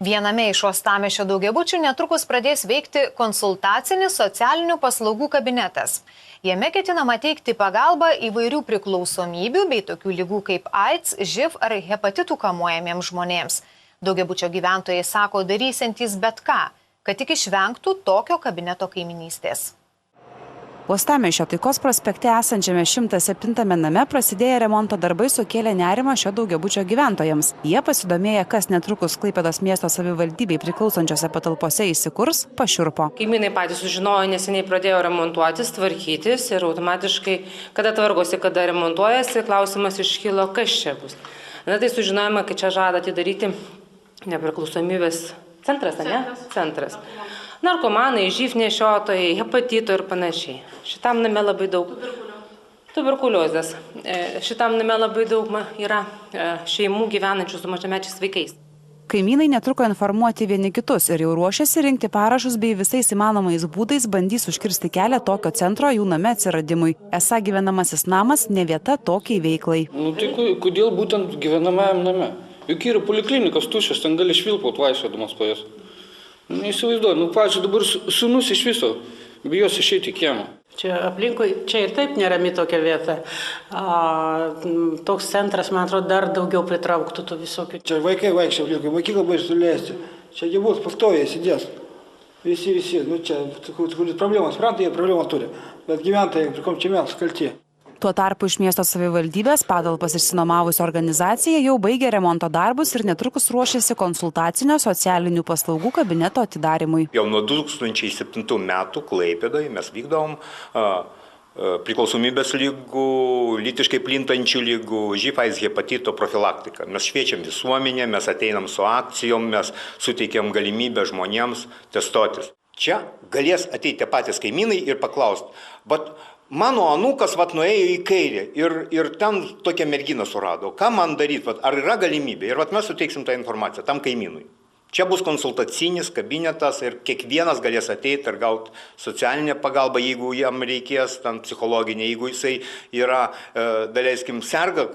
Viename iš uostamiesčio daugiabučių netrukus pradės veikti konsultacinis socialinių paslaugų kabinetas. Jame ketinama teikti pagalbą įvairių priklausomybių bei tokių ligų kaip AIDS, živ ar hepatitų kamuojamiems žmonėms. Daugiabučio gyventojai sako darysiantys bet ką, kad tik išvengtų tokio kabineto kaimynystės. Uostamiesčio Taikos prospekte esančiame 107 name prasidėję remonto darbai sukėlė nerimą šio daugiabučio gyventojams. Jie pasidomėję, kas netrukus Klaipėdos miesto savivaldybei priklausančiose patalpose įsikurs, pašiurpo. Kaimynai patys sužinojo, neseniai pradėjo remontuotis, tvarkytis ir automatiškai, kada tvarkosi, kada remontuojasi, klausimas iškilo, kas čia bus. Na tai sužinojome, kad čia žada atidaryti nepriklausomybės centras, ne? Centras. Narkomanai, živ nešiotojai, hepatito ir panašiai. Šitam name labai daug tuberkuliozės. Šitam name labai daug yra šeimų gyvenančių su mažamečiais vaikais. Kaimynai netruko informuoti vieni kitus ir jau ruošiasi rinkti parašus bei visais įmanomais būdais bandys užkirsti kelią tokio centro jų name atsiradimui. Esą gyvenamasis namas ne vieta tokiai veiklai. Tai kodėl būtent gyvenamajam name? Juk yra poliklinikas tuščias, ten gali švilpaut vaikščiodamas po jas. Neįsivaizduoju, pavyzdžiui, dabar sūnus iš viso bijos išeiti į kiemą. Čia aplinkui, čia ir taip nerami tokia vieta. Toks centras, man atrodo, dar daugiau pritrauktų tų visokių. Čia vaikai vaikščia aplinkui, vaikai labai suleisti. Čia jie bus pastoviai sėdės. Visi. Čia problemos, suprantate, jie problemą turi. Bet gyventojai, prikom čia mes kalti. Tuo tarpu iš miesto savivaldybės patalpas išsinuomavusi organizacija jau baigė remonto darbus ir netrukus ruošiasi konsultacinio socialinių paslaugų kabineto atidarymui. Jau nuo 2007 metų Klaipėdoje mes vykdom priklausomybės lygų, lytiškai plintančių lygų, živ, AIDS, hepatito profilaktiką. Mes šviečiam visuomenę, mes ateinam su akcijom, mes suteikiam galimybę žmonėms testuotis. Čia galės ateiti patys kaimynai ir paklausti, bet mano anūkas nuėjo į kairę ir ten tokią merginą surado. Ką man daryti? Ar yra galimybė? Ir mes suteiksim tą informaciją tam kaimynui. Čia bus konsultacinis kabinetas ir kiekvienas galės ateiti ir gauti socialinę pagalbą, jeigu jam reikės, ten psichologinė, jeigu jisai yra, daleiskim, serga,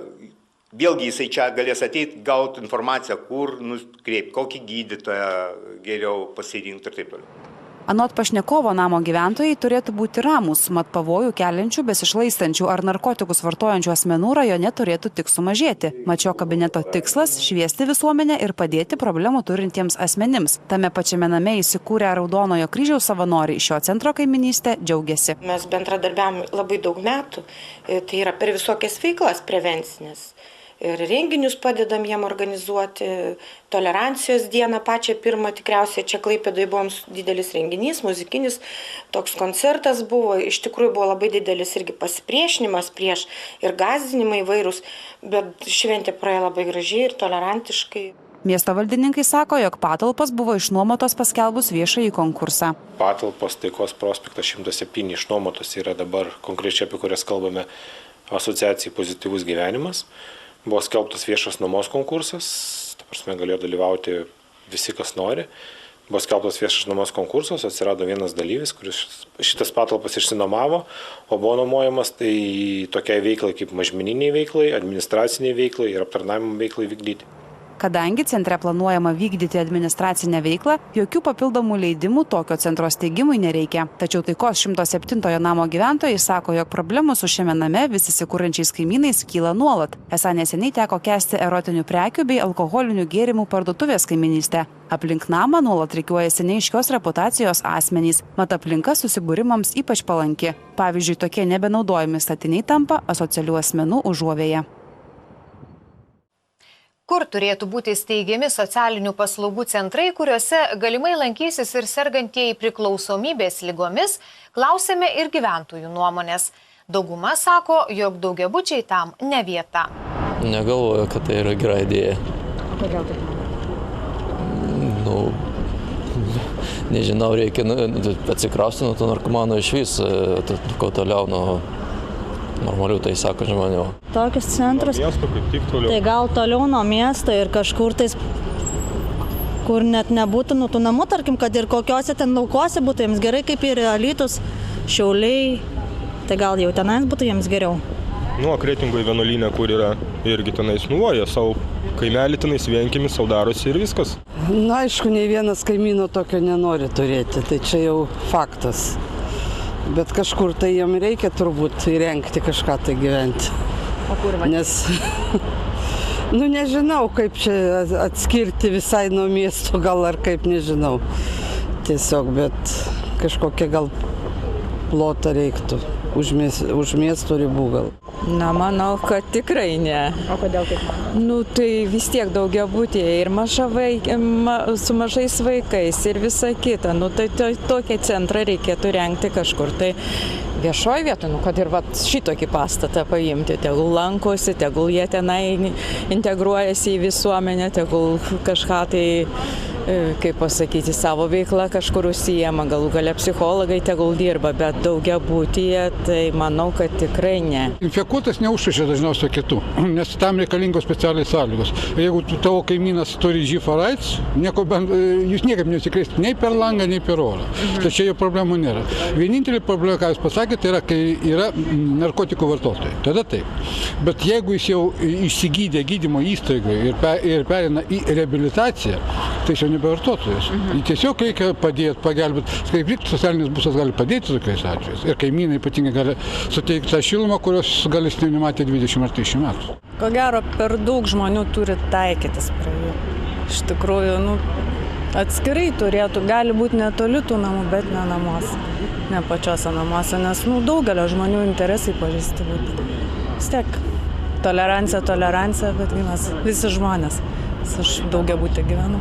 vėlgi jisai čia galės ateiti, gauti informaciją, kur nukreipti, kokį gydytoją geriau pasirinkti ir taip toliau. Anot pašnekovo namo gyventojai turėtų būti ramūs, mat pavojų keliančių, besišlaistančių ar narkotikus vartojančių asmenų rajone turėtų tik sumažėti. Mat šio kabineto tikslas – šviesti visuomenę ir padėti problemų turintiems asmenims. Tame pačiame name įsikūrę Raudonojo kryžiaus savanoriai šio centro kaimynystę džiaugiasi. Mes bendradarbiavome labai daug metų, tai yra per visokias veiklas prevencinės. Ir renginius padedam jiem organizuoti, tolerancijos dieną pačią pirmą, tikriausiai čia Klaipėdoje buvo didelis renginys, muzikinis, toks koncertas buvo, iš tikrųjų buvo labai didelis irgi pasipriešinimas prieš ir gąsdinimai įvairūs, bet šventė praėjo labai gražiai ir tolerantiškai. Miesto valdininkai sako, jog patalpos buvo išnuomotos paskelbus viešąjį konkursą. Patalpos Taikos prospektas 107 išnuomotos yra dabar konkrečiai, apie kurias kalbame, asociacijai Pozityvus gyvenimas. Buvo skelbtas viešas nuomos konkursas, ta prasme galėjo dalyvauti visi, kas nori. Buvo skelbtas viešas nuomos konkursas, atsirado vienas dalyvis, kuris šitas patalpas išsinuomavo, o buvo nuomojamas tai tokiai veiklai kaip mažmeniniai veiklai, administraciniai veiklai ir aptarnavimo veiklai vykdyti. Kadangi centre planuojama vykdyti administracinę veiklą, jokių papildomų leidimų tokio centro steigimui nereikia. Tačiau Taikos 107 namo gyventojai sako, jog problemų su šiame name vis įsikūrančiais kaimynais kyla nuolat. Esą neseniai teko kęsti erotinių prekių bei alkoholinių gėrimų parduotuvės kaimynystę. Aplink namą nuolat rikiuojasi neaiškios reputacijos asmenys, mat aplinka susibūrimams ypač palanki. Pavyzdžiui, tokie nebenaudojami statiniai tampa asocialių asmenų užuovėja. Kur turėtų būti steigiami socialinių paslaugų centrai, kuriuose galimai lankysis ir sergantieji priklausomybės ligomis, klausėme ir gyventojų nuomonės. Dauguma sako, jog daugiabučiai tam ne vieta. Negalvoju, kad tai yra gera idėja. Kodėl taip? Nežinau, reikia atsikrausti nuo to narkomano iš vis, ko toliau nuo normalių, tai sako žmonių. Tokius centrus, tai gal toliau nuo miesto ir kažkur tais, kur net nebūtų nuo tų namų, tarkim, kad ir kokiuose ten laukose būtų jiems gerai, kaip ir Alytus, Šiauliai, tai gal jau tenais būtų jiems geriau. Kretingoje vienuolyne, kur yra irgi tenais nuoja savo kaimelį tenais vienkiemis sau darosi ir viskas. Na, aišku, nei vienas kaimyno tokio nenori turėti, tai čia jau faktas. Bet kažkur tai jam reikia turbūt įrengti kažką tai gyventi. O kur va? Nes, nu nežinau, kaip čia atskirti visai nuo miesto, gal ar kaip, nežinau. Tiesiog, bet kažkokia gal plotą reiktų. Už miesto ribų gal. Na, manau, kad tikrai ne. O kodėl taip manau? Nu, tai vis tiek daugiabutyje ir su mažais vaikais ir visa kita. Nu, tai tokį centrą reikėtų rengti kažkur. Tai viešoji vieta, nu, kad ir šitokį pastatą paimti. Tegul lankosi, tegul jie tenai integruojasi į visuomenę, tegul kažką tai, kaip pasakyti, savo veiklą kažkur užsijama, galų gale psichologai tegul dirba, bet daugiabutyje tai manau, kad tikrai ne. Infekuotas neužsikrečia dažniausiai kitų, nes tam reikalingos specialiai sąlygos. Jeigu tavo kaimynas turi živ ar AIDS, jūs niekaip neužsikrėsite nei per langą, nei per orą. Tai čia jo problemų nėra. Vienintelė problema, ką jūs pasakėte, yra, kai yra narkotikų vartotojai. Tada taip. Bet jeigu jis jau išsigydė gydymo įstaigoje ir perina į reabilitaciją, tai jis jau nebevartotojas. Tiesiog reikia padėti, pagelbėti. Kaip socialinis būstas gali padėti tokiais atvejais. Ir kaimynai ypatingai gali suteikti tą šilumą, kurios gal jis nematė 20 ar 30 metų. Ko gero, per daug žmonių turi taikytis prie jų. Iš tikrųjų, atskirai turėtų, gali būti netoli tų namų, bet ne namuose. Ne pačiose namuose, nes daugelio žmonių interesai pažįsti būti. Vis tiek, tolerancija, bet mes visi žmonės. Aš daugiabutį gyvenu.